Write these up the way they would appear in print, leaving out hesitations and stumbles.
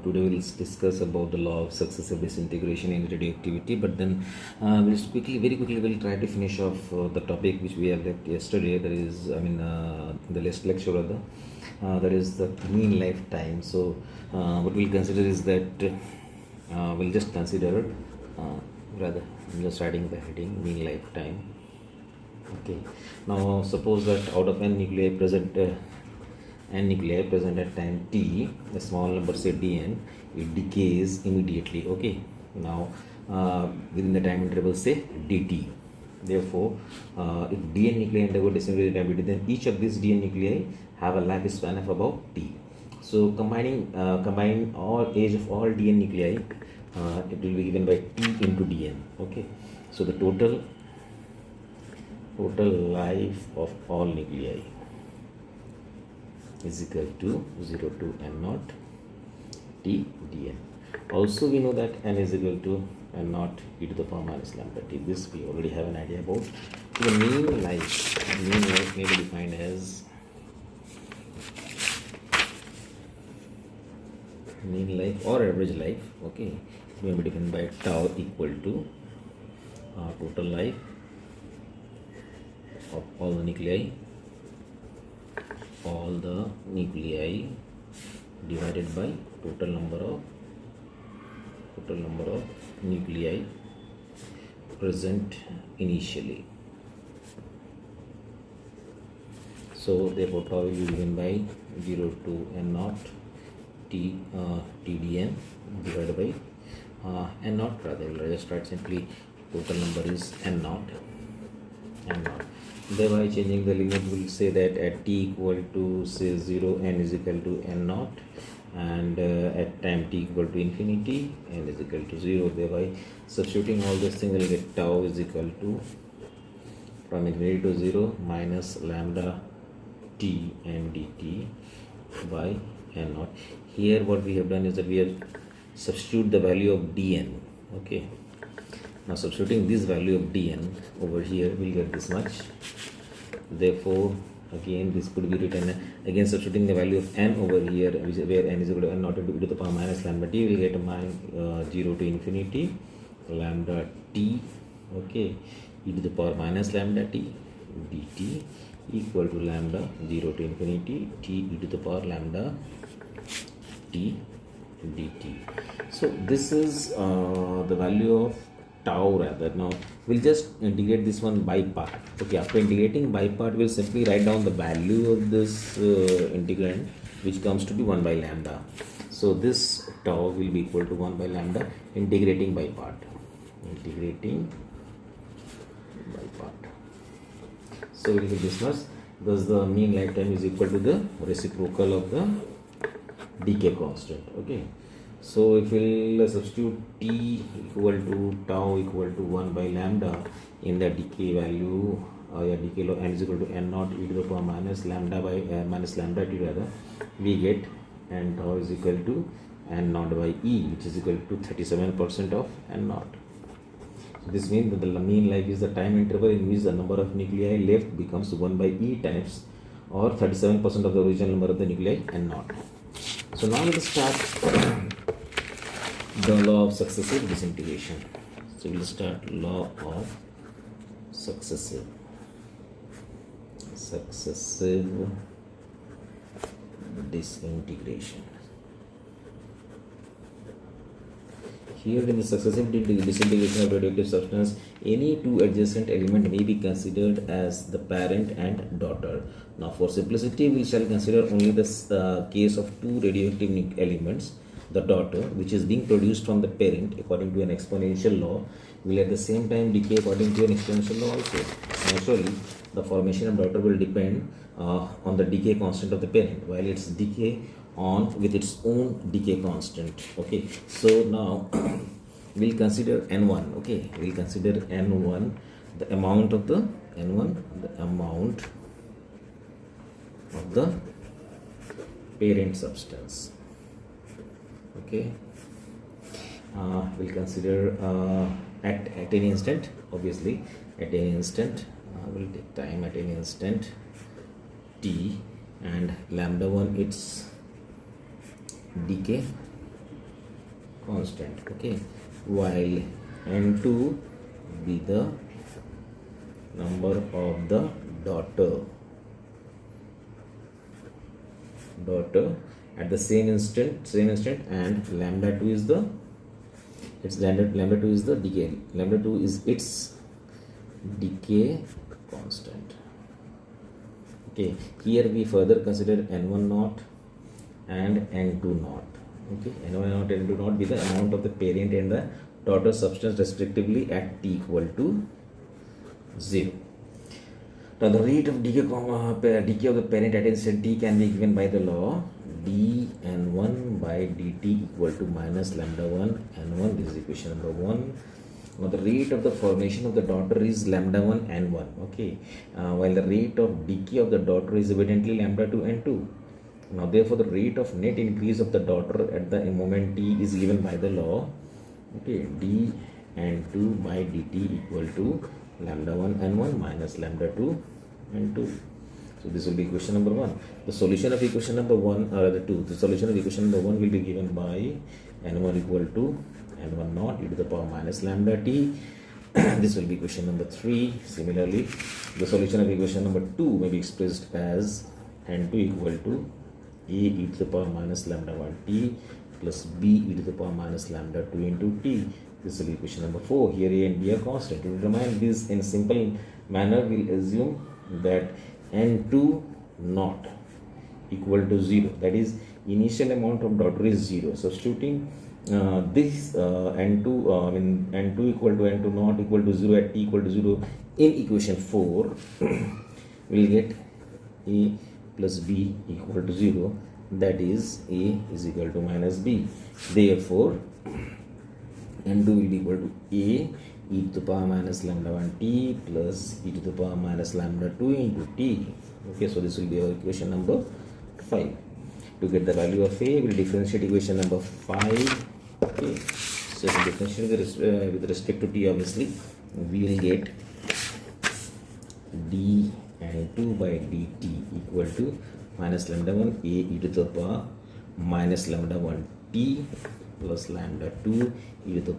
Today we'll discuss about the law of successive disintegration in radioactivity, but then very quickly, we'll try to finish off the topic which we have left yesterday. That is, in the last lecture rather, that is the mean lifetime. So, what we'll consider is that we'll just consider, I'm just writing the heading mean lifetime. Okay. Now, suppose that out of n nuclei present at time t, a small number say dn, it decays immediately. Okay. Now, within the time interval say dt. Therefore, if dn nuclei undergo disintegration time dt, then each of these dn nuclei have a lifespan of about t. So, combine all age of all dn nuclei, it will be given by t into dn. Okay. So, the total life of all nuclei is equal to 0 to n naught t dn. Also, we know that n is equal to n naught e to the power minus lambda t. This we already have an idea about. So, the mean life may be defined as mean life or average life. Okay, it may be defined by tau equal to total life of all the nuclei divided by total number of nuclei present initially. So therefore tau will be given by 0 to n naught t dn divided by n naught. Rather, we'll just write simply total number is n naught. Thereby changing the limit, we'll say that at t equal to say 0, n is equal to n naught, and at time t equal to infinity, n is equal to 0. Thereby substituting all this thing, we'll get tau is equal to from infinity to 0 minus lambda t n dt by n naught. Here what we have done is that we have substitute the value of dn. Okay. Now substituting this value of dn over here, we'll get this much. Therefore, again this could be written again substituting the value of n over here, where n is equal to n naught e to the power minus lambda t. We'll get 0 to infinity lambda t, okay, e to the power minus lambda t dt equal to lambda 0 to infinity t e to the power lambda t dt. So this is the value of tau rather. Now we'll just integrate this one by part. Okay, after integrating by part, we'll simply write down the value of this integrand, which comes to be 1 by lambda. So this tau will be equal to 1 by lambda, integrating by part. So we'll get this much. Thus the mean lifetime is equal to the reciprocal of the decay constant. Okay. So if we'll substitute t equal to tau equal to 1 by lambda in the decay value, decay law, n is equal to n naught e to the power minus lambda by minus lambda t rather, we get n tau is equal to n naught by e, which is equal to 37% of n naught. So this means that the mean life is the time interval in which the number of nuclei left becomes 1 by e times or 37% of the original number of the nuclei n naught. So now let us start the law of successive disintegration. So we will start law of successive disintegration. Here in the successive disintegration of radioactive substance, any two adjacent element may be considered as the parent and daughter. Now for simplicity, we shall consider only the case of two radioactive elements. The daughter, which is being produced from the parent according to an exponential law, will at the same time decay according to an exponential law also. Naturally, the formation of daughter will depend on the decay constant of the parent, while its decay on with its own decay constant. Okay, so now we'll consider n1. Okay, we'll consider n1, the amount of the parent substance. Okay, we'll consider at any instant, obviously at any instant, we'll take time at any instant t, and lambda 1 its decay constant. Okay, while n2 be the number of the daughter at the same instant, and lambda 2 is the lambda 2 is the decay, lambda 2 is its decay constant. Okay, here we further consider n1 naught and n2 naught. Okay, n1 naught and n2 naught be the amount of the parent and the daughter substance respectively at t equal to 0. Now the rate of decay of the parent at instant t can be given by the law dn1 by dt equal to minus lambda 1 n1. This is equation number 1. Now the rate of the formation of the daughter is lambda 1 n1. Okay, while the rate of decay of the daughter is evidently lambda 2 n2. Now therefore the rate of net increase of the daughter at the moment t is given by the law, okay, dn2 by dt equal to lambda 1 n1 minus lambda 2 n2. So this will be equation number 1. The solution of equation number 1 or the 2. The solution of equation number 1 will be given by n1 equal to n1 naught e to the power minus lambda t. This will be equation number 3. Similarly, the solution of equation number 2 may be expressed as n2 equal to a e to the power minus lambda 1 t plus b e to the power minus lambda 2 into t. This will be equation number 4. Here a and b are constant. To determine this in simple manner, we'll assume that n2 naught equal to 0. That is, initial amount of daughter is 0. Substituting this n2 n2 equal to n2 naught equal to 0 at t equal to 0 in equation 4, we'll get a plus b equal to 0. That is, a is equal to minus b. Therefore, n2 will be equal to a e to the power minus lambda 1 t plus e to the power minus lambda 2 into t. Okay, so this will be our equation number 5. To get the value of a, we'll differentiate equation number 5. Okay, so to differentiate with respect to t, obviously we will get dn2 by dt equal to minus lambda 1 a e to the power minus lambda 1 t plus lambda 2 e to the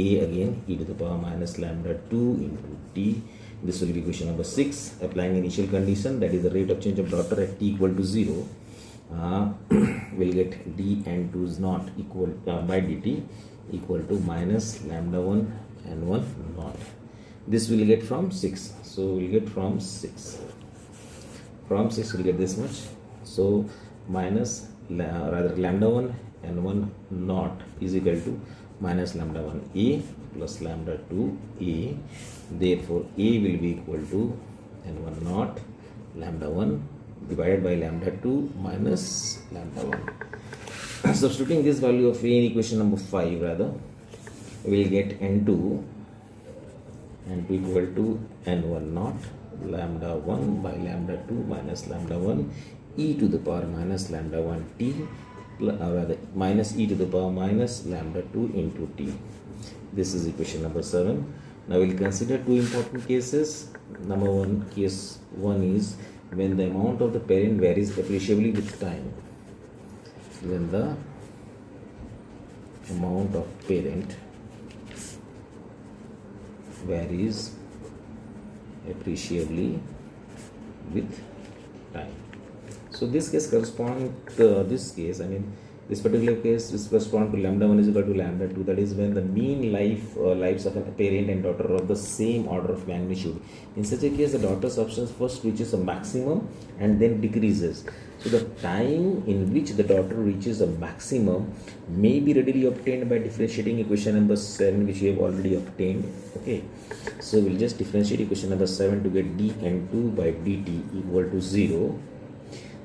a again e to the power minus lambda 2 into t. This will be equation number 6. Applying initial condition, that is the rate of change of daughter at t equal to 0, we'll get dn2 is not equal by dt equal to minus lambda 1 n1 naught. This will get from 6. So we'll get from 6. From 6 we'll get this much. So minus lambda 1 n1 naught is equal to minus lambda 1 a plus lambda 2 a. Therefore a will be equal to n1 naught lambda 1 divided by lambda 2 minus lambda 1. Substituting this value of a in equation number 5, rather, we will get n2 equal to n1 naught lambda 1 by lambda 2 minus lambda 1 e to the power minus lambda 1 t rather minus e to the power minus lambda 2 into t. This is equation number 7. Now we'll consider two important cases. Number 1, case 1 is when the amount of the parent varies appreciably with time. When the amount of parent varies appreciably with time. So this case corresponds to this case. This particular case is correspond to lambda 1 is equal to lambda 2. That is when the mean lives of a parent and daughter are of the same order of magnitude. In such a case, the daughter substance first reaches a maximum and then decreases. So the time in which the daughter reaches a maximum may be readily obtained by differentiating equation number 7, which we have already obtained. Okay, so we'll just differentiate equation number 7 to get dn2 by dt equal to 0.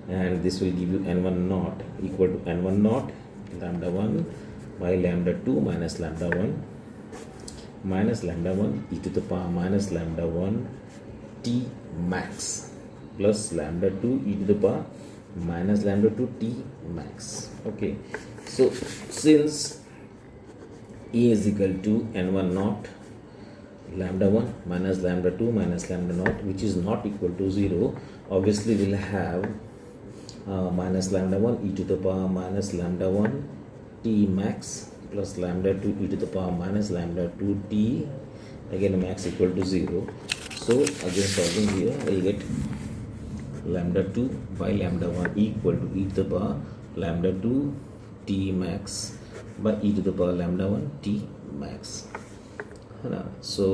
And this will give you n1 naught equal to n1 naught lambda 1 by lambda 2 minus lambda 1 minus lambda 1 e to the power minus lambda 1 t max plus lambda 2 e to the power minus lambda 2 t max. Okay, so since E is equal to n1 naught lambda 1 minus lambda 2 minus lambda naught, which is not equal to 0, obviously we'll have minus lambda 1 e to the power minus lambda 1 t max plus lambda 2 e to the power minus lambda 2 t, again max equal to 0. So again solving here, I get lambda 2 by lambda 1 equal to e to the power lambda 2 t max by e to the power lambda 1 t max. So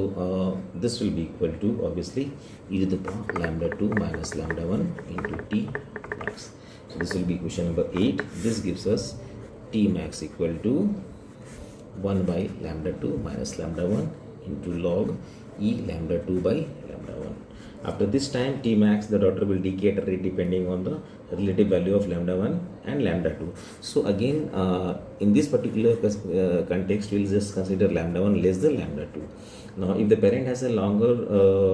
this will be equal to obviously e to the power lambda 2 minus lambda 1 into t max. So this will be equation number 8. This gives us t max equal to 1 by lambda 2 minus lambda 1 into log e lambda 2 by lambda 1. After this time t max, the daughter will decay at a rate depending on the relative value of lambda 1 and lambda 2. So again in this particular context we will just consider lambda 1 less than lambda 2. Now if the parent has a longer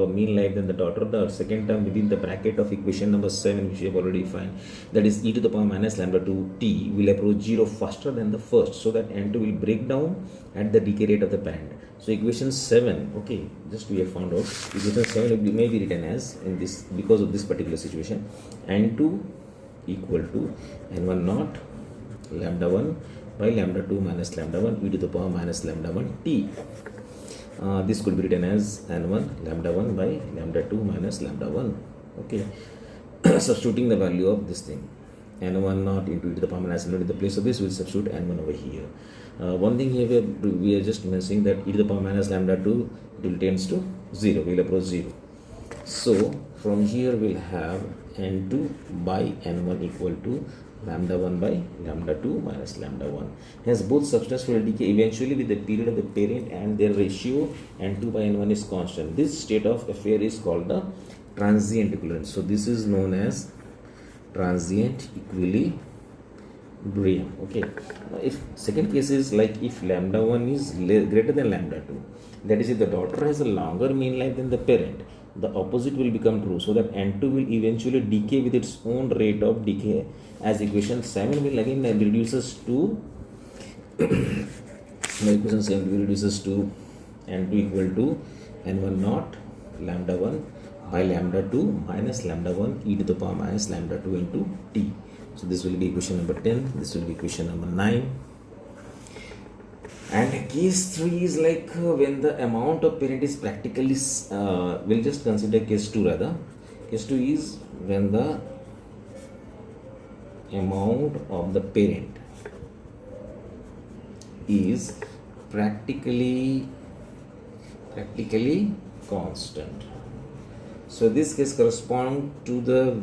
mean life than the daughter, the second term within the bracket of equation number 7 which we have already defined, that is e to the power minus lambda 2 t, will approach 0 faster than the first, so that n2 will break down at the decay rate of the parent. So equation 7, okay, just we have found out, equation 7 may be written as, in this, because of this particular situation, n2 equal to n1 naught lambda 1 by lambda 2 minus lambda 1 e to the power minus lambda 1 t. This could be written as n1 lambda 1 by lambda 2 minus lambda 1. Okay, substituting the value of this thing, n1 naught into e to the power minus lambda, in the place of this we will substitute n1 over here. One thing here we are just mentioning that e to the power minus lambda 2 will tends to 0, will approach 0. So from here we'll have n2 by n1 equal to lambda 1 by lambda 2 minus lambda 1. Hence both substance will decay eventually with the period of the parent, and their ratio n2 by n1 is constant. This state of affair is called the transient equivalence. So this is known as transient equilibrium. Okay, now if second case is like if lambda 1 is greater than lambda 2, that is if the daughter has a longer mean life than the parent, the opposite will become true, so that n2 will eventually decay with its own rate of decay, as equation 7 will again reduces to equation 7 will reduces to n2 equal to n1 naught lambda 1 by lambda 2 minus lambda 1 e to the power minus lambda 2 into t. So this will be equation number 10, this will be equation number 9. And case 3 is like when the amount of parent is practically, we'll just consider case 2 rather. Case 2 is when the amount of the parent is practically constant. So this case corresponds to the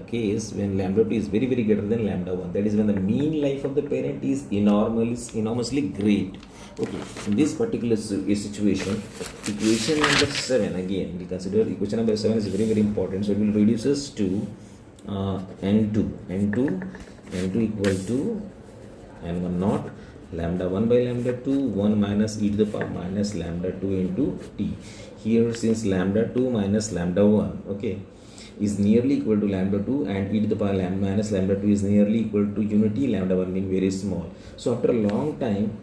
case when lambda 2 is very greater than lambda 1. That is when the mean life of the parent is enormously great. Okay, in this particular situation, equation number 7 again, we consider equation number 7 is very important. So it will reduces to n2 equal to n1 naught lambda 1 by lambda 2 1 minus e to the power minus lambda 2 into t. Here since lambda 2 minus lambda 1, okay, is nearly equal to lambda 2, and e to the power minus lambda 2 is nearly equal to unity, lambda 1 being very small. So after a long time,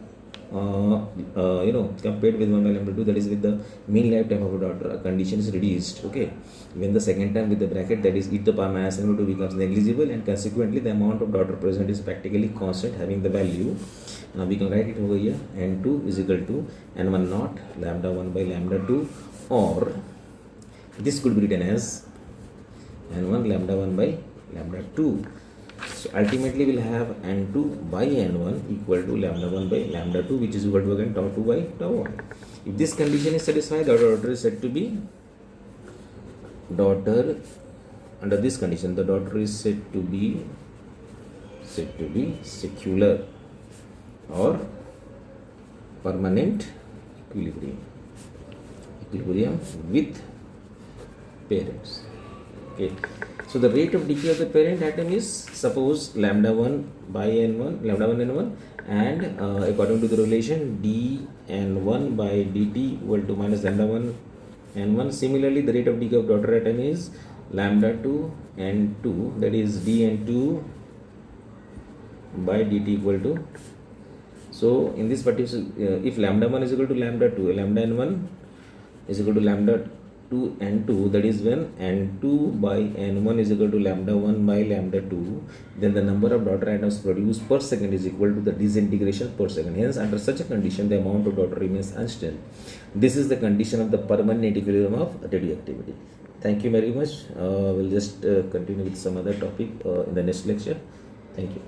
compared with 1 by lambda 2, that is with the mean lifetime of a daughter, a condition is reduced. Okay, when the second term with the bracket, that is e to the power minus lambda 2, becomes negligible, and consequently the amount of daughter present is practically constant, having the value. Now we can write it over here, n2 is equal to n1 naught lambda 1 by lambda 2, or this could be written as n1 lambda 1 by lambda 2. So ultimately we'll have n2 by n1 equal to lambda 1 by lambda 2, which is equal to again tau 2 by tau 1. If this condition is satisfied, the daughter is said to be daughter. Under this condition, the daughter is said to be secular or permanent equilibrium with parents. Okay, so the rate of decay of the parent atom is, suppose lambda 1 by n1, lambda 1 n1, and according to the relation dn1 by dt equal to minus lambda 1 n1. Similarly, the rate of decay of daughter atom is lambda 2 n2, that is dn2 by dt equal to. So in this particular, if lambda 1 is equal to lambda 2, lambda n1 is equal to lambda to n2, that is when n2 by n1 is equal to lambda 1 by lambda 2, then the number of daughter atoms produced per second is equal to the disintegration per second. Hence, under such a condition, the amount of daughter remains unchanged. This is the condition of the permanent equilibrium of radioactivity. Thank you very much. We'll just continue with some other topic in the next lecture. Thank you.